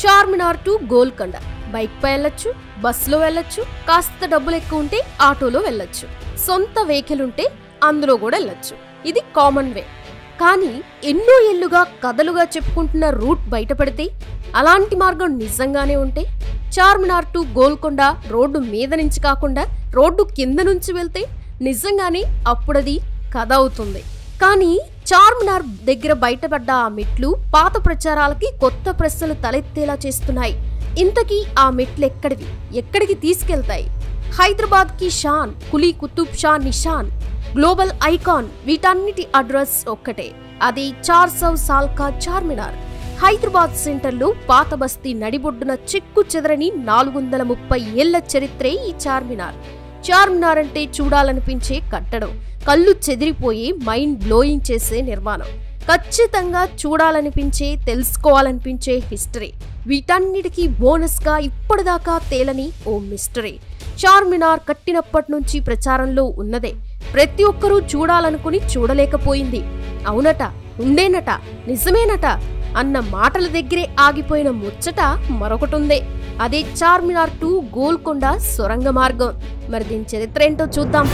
Charminar to Golconda bike పై వెళ్ళొచ్చు, బస్సులో వెళ్ళొచ్చు, కాస్త డబ్బులు ఎక్కువ ఉంటే ఆటోలో వెళ్ళొచ్చు, సొంత వెహికల్ ఉంటే అందులో కూడా వెళ్ళొచ్చు. ఇది కామన్ వే. కానీ ఎన్నో ఏళ్లుగా కథలుగా చెప్పుకుంటున్న రూట్ బయటపడితే, అలాంటి మార్గం నిజంగానే ఉంటే, చార్మినార్ టు గోల్కొండ రోడ్డు మీద నుంచి కాకుండా రోడ్డు కింద నుంచి వెళ్తే నిజంగానే అప్పుడది కథ అవుతుంది. కానీ చార్మినార్ దగ్గర బయటపడ్డ ఆ మెట్లు పాత ప్రచారాలకి కొత్త ప్రశ్నలు తలెత్తేలా చేస్తున్నాయి. ఇంతకీ ఆ మెట్లు ఎక్కడికి తీసుకెళ్తాయి? హైదరాబాద్ కి షాన్, కులీ కుతుబ్ షా నిషాన్, గ్లోబల్ ఐకాన్, వీటన్నిటి అడ్రస్ ఒక్కటే. అది 400 సాల్ కా చార్మినార్. హైదరాబాద్ సెంటర్లో పాత బస్తీ నడిబొడ్డున చెక్కు చెదరని 430 ఏళ్ల చరిత్రే ఈ చార్మినార్. చార్మినార్ అంటే చూడాలనిపించే కట్టడం, కళ్ళు చెదిరిపోయి మైండ్ బ్లోయింగ్ చేసే నిర్మాణం, ఖచ్చితంగా చూడాలనిపించే, తెలుసుకోవాలనిపించే హిస్టరీ. వీటన్నిటికీ బోనస్ గా ఇప్పటిదాకా తేలని ఓ మిస్టరీ. చార్మినార్ కట్టినప్పటి నుంచి ప్రచారంలో ఉన్నదే. ప్రతి ఒక్కరూ చూడాలనుకుని చూడలేకపోయింది. అవునట, ఉండేనట, నిజమేనట అన్న మాటల దగ్గరే ఆగిపోయిన ముచ్చట మరొకటుందే. అదే చార్మినార్ టు గోల్కొండ సొరంగ మార్గం. మరి దీని చరిత్ర ఏంటో చూద్దాం.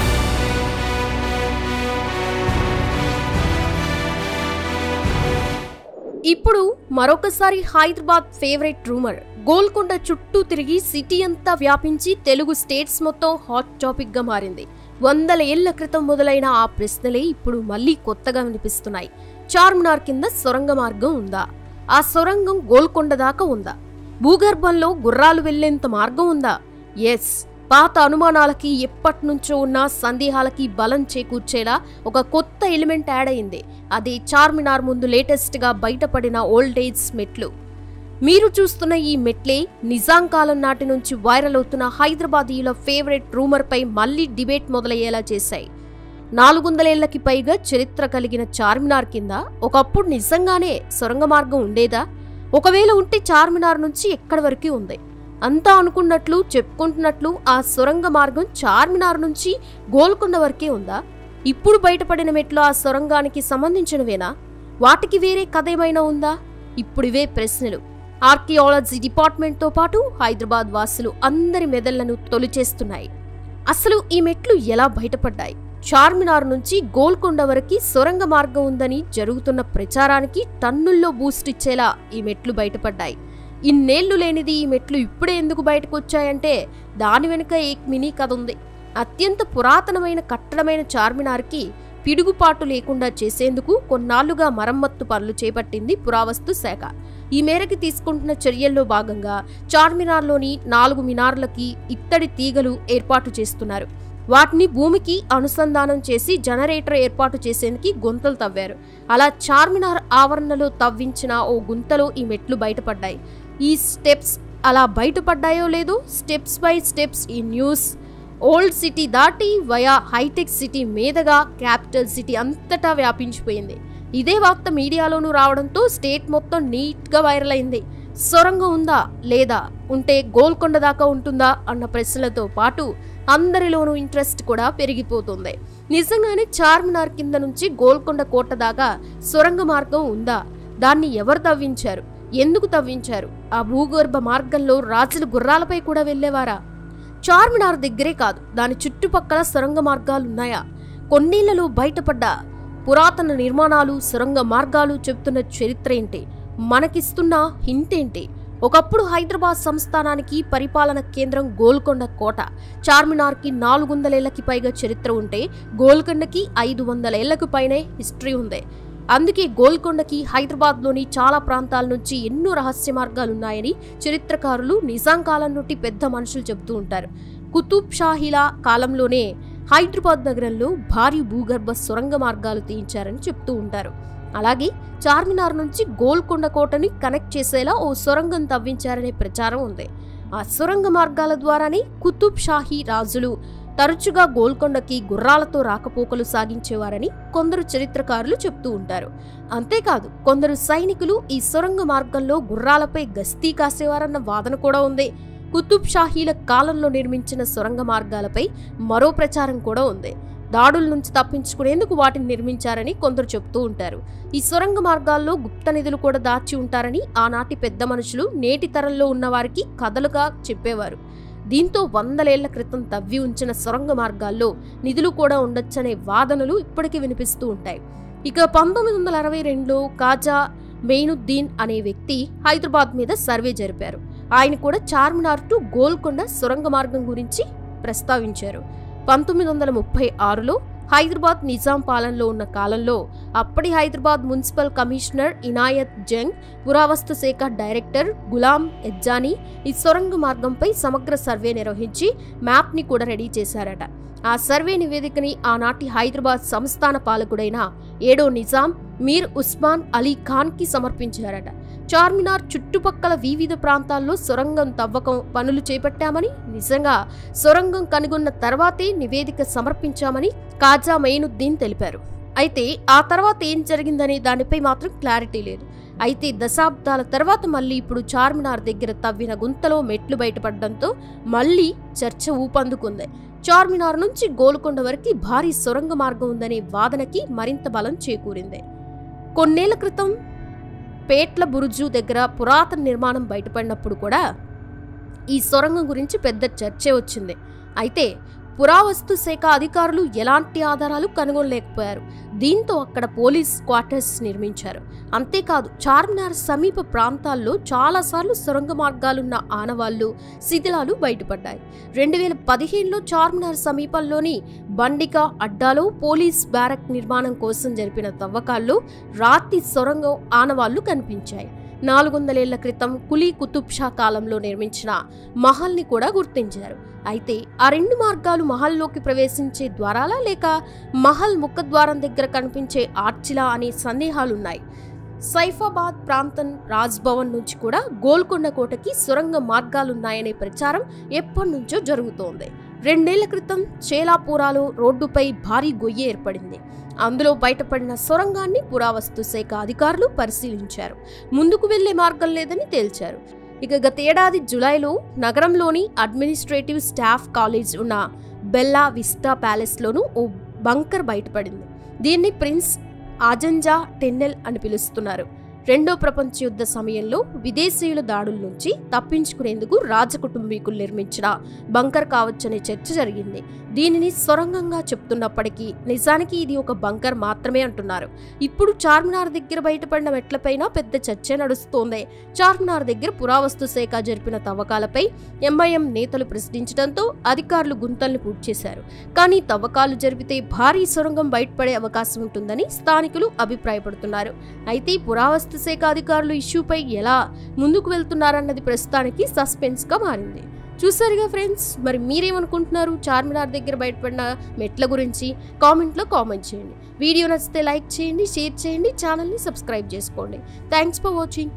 ఇప్పుడు మరొకసారి హైదరాబాద్ ఫేవరెట్ రూమర్ గోల్కొండ చుట్టూ తిరిగి సిటీ అంతా వ్యాపించి తెలుగు స్టేట్స్ మొత్తం హాట్ టాపిక్ గా మారింది. 100 ఏళ్ల క్రితం మొదలైన ఆ ప్రశ్నలే ఇప్పుడు మళ్లీ కొత్తగా వినిపిస్తున్నాయి. చార్మినార్ కింద సొరంగ మార్గం ఉందా? ఆ సొరంగం గోల్కొండ దాకా ఉందా? భూగర్భంలో గుర్రాలు వెళ్లేంత మార్గం ఉందా? ఎస్. పాత అనుమానాలకి, ఎప్పటినుంచో ఉన్న సందేహాలకి బలం చేకూర్చేలా ఒక కొత్త ఎలిమెంట్ యాడ్ అయింది. అది చార్మినార్ ముందు లేటెస్ట్ గా బయటపడిన ఓల్డేజ్ మెట్లు. మీరు చూస్తున్న ఈ మెట్లే నిజాం కాలం నాటి నుంచి వైరల్ అవుతున్న హైదరాబాదీయుల ఫేవరెట్ రూమర్ పై మళ్లీ డిబేట్ మొదలయ్యేలా చేశాయి. 400 ఏళ్లకి పైగా చరిత్ర కలిగిన చార్మినార్ కింద ఒకప్పుడు నిజంగానే సొరంగ మార్గం ఉండేదా? ఒకవేళ ఉంటే చార్మినార్ నుంచి ఎక్కడి వరకు ఉంది? అంతా అనుకున్నట్లు, చెప్పుకుంటున్నట్లు ఆ సొరంగ మార్గం చార్మినార్ నుంచి గోల్కొండ వరకే ఉందా? ఇప్పుడు బయటపడిన మెట్లు ఆ సొరంగానికి సంబంధించినవేనా? వాటికి వేరే కథ ఏమైనా ఉందా? ఇప్పుడు ఇవే ప్రశ్నలు ఆర్కియాలజీ డిపార్ట్మెంట్తో పాటు హైదరాబాద్ వాసులు అందరి మెదళ్లను తొలిచేస్తున్నాయి. అసలు ఈ మెట్లు ఎలా బయటపడ్డాయి? చార్మినార్ నుంచి గోల్కొండ వరకు సొరంగ మార్గం ఉందని జరుగుతున్న ప్రచారానికి టన్నుల్లో బూస్ట్ ఇచ్చేలా ఈ మెట్లు బయటపడ్డాయి. ఇన్నేళ్లు లేనిది ఈ మెట్లు ఇప్పుడే ఎందుకు బయటకు వచ్చాయంటే దాని వెనుక ఏక్ మినీ కథ ఉంది. అత్యంత పురాతనమైన కట్టడమైన చార్మినార్కి పిడుగుపాటు లేకుండా చేసేందుకు కొన్నాళ్లుగా మరమ్మత్తు పనులు చేపట్టింది పురావస్తు శాఖ. ఈ మేరకు తీసుకుంటున్న చర్యల్లో భాగంగా చార్మినార్లోని 4 మినార్లకి ఇత్తడి తీగలు ఏర్పాటు చేస్తున్నారు. వాటిని భూమికి అనుసంధానం చేసి జనరేటర్ ఏర్పాటు చేసేందుకు గుంతలు తవ్వారు. అలా చార్మినార్ ఆవరణలో తవ్వించిన ఓ గుంతలో ఈ మెట్లు బయటపడ్డాయి. ఈ స్టెప్స్ అలా బయటపడ్డాయో లేదో స్టెప్స్ బై స్టెప్స్ ఈ న్యూస్ ఓల్డ్ సిటీ దాటి వయా హైటెక్ సిటీ మీదుగా క్యాపిటల్ సిటీ అంతటా వ్యాపించిపోయింది. ఇదే వార్త మీడియాలోనూ రావడంతో స్టేట్ మొత్తం నీట్గా వైరల్ అయింది. సొరంగం ఉందా లేదా, ఉంటే గోల్కొండ దాకా ఉంటుందా అన్న ప్రశ్నలతో పాటు అందరిలోనూ ఇంట్రెస్ట్ కూడా పెరిగిపోతుంది. నిజంగానే చార్మినార్ కింద నుంచి గోల్కొండ కోట దాకా సొరంగ మార్గం ఉందా? దాన్ని ఎవరు తవ్వించారు? ఎందుకు తవ్వించారు? ఆ భూగర్భ మార్గంలో రాజులు గుర్రాలపై కూడా వెళ్లేవారా? చార్మినార్ దగ్గరే కాదు, దాని చుట్టుపక్కల సొరంగ మార్గాలున్నాయా? కొన్నేళ్లలో బయటపడ్డ పురాతన నిర్మాణాలు, సొరంగ మార్గాలు చెబుతున్న చరిత్ర ఏంటి? మనకిస్తున్న హింట్ ఏంటి? ఒకప్పుడు హైదరాబాద్ సంస్థానానికి పరిపాలన కేంద్రం గోల్కొండ కోట. చార్మినార్కి 400 ఏళ్లకి పైగా చరిత్ర ఉంటే గోల్కొండకి 500 ఏళ్లకు పైనే హిస్టరీ ఉంది. అందుకే గోల్కొండకి హైదరాబాద్లోని చాలా ప్రాంతాల నుంచి ఎన్నో రహస్య మార్గాలున్నాయని చరిత్రకారులు, నిజాం కాలం నుండి పెద్ద మనుషులు చెబుతూ ఉంటారు. కుతుబ్ షాహీల కాలంలోనే హైదరాబాద్ నగరంలో భారీ భూగర్భ సొరంగ మార్గాలు తీయించారని చెప్తూ ఉంటారు. అలాగే చార్మినార్ నుంచి గోల్కొండ కోటని కనెక్ట్ చేసేలా ఓ సొరంగం తవ్వించారనే ప్రచారం ఉంది. ఆ సొరంగ మార్గాల ద్వారానే కుతుబ్ షాహీ రాజులు తరచుగా గోల్కొండకి గుర్రాలతో రాకపోకలు సాగించేవారని కొందరు చరిత్రకారులు చెప్తూ ఉంటారు. అంతేకాదు, కొందరు సైనికులు ఈ సొరంగ మార్గంలో గుర్రాలపై గస్తీ కాసేవారన్న వాదన కూడా ఉంది. కుతుబ్ షాహీల కాలంలో నిర్మించిన సొరంగ మార్గాలపై మరో ప్రచారం కూడా ఉంది. దాడుల నుంచి తప్పించుకునేందుకు వాటిని నిర్మించారని కొందరు చెప్తూ ఉంటారు. ఈ సొరంగ మార్గాల్లో గుప్త నిధులు కూడా దాచి ఉంటారని ఆనాటి పెద్ద మనుషులు నేటి తరంలో ఉన్నవారికి కథలుగా చెప్పేవారు. దీంతో 100 ఏళ్ల క్రితం తవ్వి ఉంచిన సొరంగ మార్గాల్లో నిధులు కూడా ఉండొచ్చనే వాదనలు ఇప్పటికీ వినిపిస్తూ ఉంటాయి. ఇక 1962లో కాజా మెయినుద్దీన్ అనే వ్యక్తి హైదరాబాద్ మీద సర్వే జరిపారు. ఆయన కూడా చార్మినార్ టు గోల్కొండ సొరంగ మార్గం గురించి ప్రస్తావించారు. 1936లో హైదరాబాద్ నిజాం పాలనలో ఉన్న కాలంలో అప్పటి హైదరాబాద్ మున్సిపల్ కమిషనర్ ఇనాయత్ జంగ్, పురావస్తు శాఖ డైరెక్టర్ గులాం ఎజ్జానీ ఈ సొరంగ మార్గంపై సమగ్ర సర్వే నిర్వహించి మ్యాప్ని కూడా రెడీ చేశారట. ఆ సర్వే నివేదికని ఆనాటి హైదరాబాద్ సంస్థాన పాలకుడైన 7వ నిజాం మీర్ ఉస్మాన్ అలీ ఖాన్కి సమర్పించారట. చార్మినార్ చుట్టుపక్కల వివిధ ప్రాంతాల్లో సొరంగం తవ్వకం పనులు చేపట్టామని, నిజంగా సొరంగం కనుగొన్న తర్వాతే నివేదిక సమర్పించామని కాజా మెయినుద్దీన్ తెలిపారు. అయితే ఆ తర్వాత ఏం జరిగిందనే దానిపై మాత్రం క్లారిటీ లేదు. అయితే దశాబ్దాల తర్వాత మళ్ళీ ఇప్పుడు చార్మినార్ దగ్గర తవ్విన గుంతలో మెట్లు బయటపడడంతో మళ్ళీ చర్చ ఊపందుకుంది. చార్మినార్ నుంచి గోల్కొండ వరకు భారీ సొరంగ మార్గం ఉందనే వాదనకి మరింత బలం చేకూరింది. కొన్నేళ్ల క్రితం పేట్ల బురుజు దగ్గర పురాతన నిర్మాణం బయటపడినప్పుడు కూడా ఈ సొరంగం గురించి పెద్ద చర్చే వచ్చింది. అయితే పురావస్తు శాఖ అధికారులు ఎలాంటి ఆధారాలు కనుగొనలేకపోయారు. దీంతో అక్కడ పోలీస్ క్వార్టర్స్ నిర్మించారు. అంతేకాదు చార్మినార్ సమీప ప్రాంతాల్లో చాలాసార్లు సొరంగ మార్గాలున్న ఆనవాళ్లు, శిథిలాలు బయటపడ్డాయి. 2015లో చార్మినార్ సమీపంలోని బండికా అడ్డాలో పోలీస్ బ్యారక్ నిర్మాణం కోసం జరిపిన తవ్వకాల్లో రాతి సొరంగం ఆనవాళ్లు కనిపించాయి. 400 ఏళ్ల క్రితం కులీ కుతుబ్ షా కాలంలో నిర్మించిన మహల్ని కూడా గుర్తించారు. అయితే ఆ 2 మార్గాలు మహల్లోకి ప్రవేశించే ద్వారాలా లేక మహల్ ముఖద్వారం దగ్గర కనిపించే ఆర్చిలా అనే సందేహాలున్నాయి. సైఫాబాద్ ప్రాంతం రాజ్భవన్ నుంచి కూడా గోల్కొండ కోటకి సొరంగ మార్గాలున్నాయనే ప్రచారం ఎప్పటి నుంచో జరుగుతోంది. 2 ఏళ్ల క్రితం చేలాపూరాలో రోడ్డుపై భారీ గొయ్యి ఏర్పడింది. అందులో బయటపడిన సొరంగాన్ని పురావస్తు శాఖ అధికారులు పరిశీలించారు. ముందుకు వెళ్లే మార్గం లేదని తేల్చారు. ఇక గతేడాది జులైలో నగరంలోని అడ్మినిస్ట్రేటివ్ స్టాఫ్ కాలేజ్ ఉన్న బెల్లా విస్టా ప్యాలెస్లోనూ ఓ బంకర్ బయటపడింది. దీన్ని ప్రిన్స్ ఆజంజా టెన్నెల్ అని పిలుస్తున్నారు. 2వ ప్రపంచ యుద్ధ సమయంలో విదేశీయుల దాడుల నుంచి తప్పించుకునేందుకు రాజకుటుంబీకులు నిర్మించిన బంకర్ కావచ్చనే చర్చ జరిగింది. దీనిని సొరంగంగా చెప్తున్నప్పటికీ నిజానికి ఇది ఒక బంకర్ మాత్రమే అంటున్నారు. ఇప్పుడు చార్మినార్ దగ్గర బయటపడిన మెట్లపైన పెద్ద చర్చ నడుస్తోంది. చార్మినార్ దగ్గర పురావస్తు శాఖ జరిపిన తవ్వకాలపై ఎంఐఎం నేతలు ప్రశ్నించడంతో అధికారులు గుంతల్ని పూడ్చేశారు. కానీ తవ్వకాలు జరిపితే భారీ సొరంగం బయటపడే అవకాశం ఉంటుందని స్థానికులు అభిప్రాయపడుతున్నారు. అయితే పురావస్తు శాఖ అధికారులు ఇష్యూపై ఎలా ముందుకు వెళ్తున్నారన్నది ప్రస్తుతానికి సస్పెన్స్ గా మారింది. చూసారుగా ఫ్రెండ్స్, మరి మీరేమనుకుంటున్నారు చార్మినార్ దగ్గర బయటపడిన మెట్ల గురించి? కామెంట్లో కామెంట్ చేయండి. వీడియో నచ్చితే లైక్ చేయండి, షేర్ చేయండి, ఛానల్ని సబ్స్క్రైబ్ చేసుకోండి. Thanks for watching.